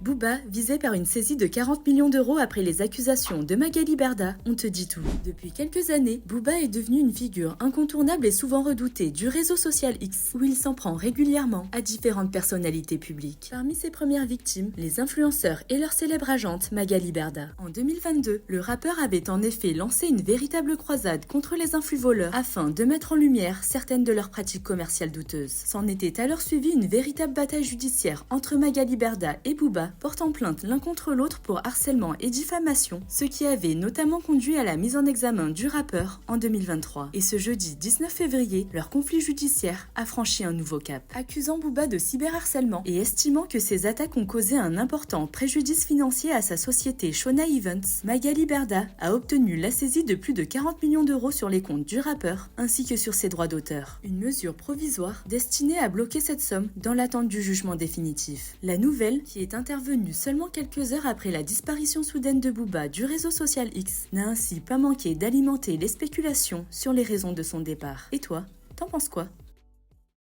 Booba, visé par une saisie de 40 millions d'euros après les accusations de Magali Berda, on te dit tout. Depuis quelques années, Booba est devenu une figure incontournable et souvent redoutée du réseau social X, où il s'en prend régulièrement à différentes personnalités publiques. Parmi ses premières victimes, les influenceurs et leur célèbre agente Magali Berda. En 2022, le rappeur avait en effet lancé une véritable croisade contre les influvoleurs afin de mettre en lumière certaines de leurs pratiques commerciales douteuses. S'en était alors suivi une véritable bataille judiciaire entre Magali Berda et Booba, portant plainte l'un contre l'autre pour harcèlement et diffamation, ce qui avait notamment conduit à la mise en examen du rappeur en 2023. Et ce jeudi 19 février, leur conflit judiciaire a franchi un nouveau cap. Accusant Booba de cyberharcèlement et estimant que ces attaques ont causé un important préjudice financier à sa société Shona Events, Magali Berda a obtenu la saisie de plus de 40 millions d'euros sur les comptes du rappeur ainsi que sur ses droits d'auteur. Une mesure provisoire destinée à bloquer cette somme dans l'attente du jugement définitif. La nouvelle, qui est intervenue seulement quelques heures après la disparition soudaine de Booba du réseau social X, n'a ainsi pas manqué d'alimenter les spéculations sur les raisons de son départ. Et toi, t'en penses quoi ?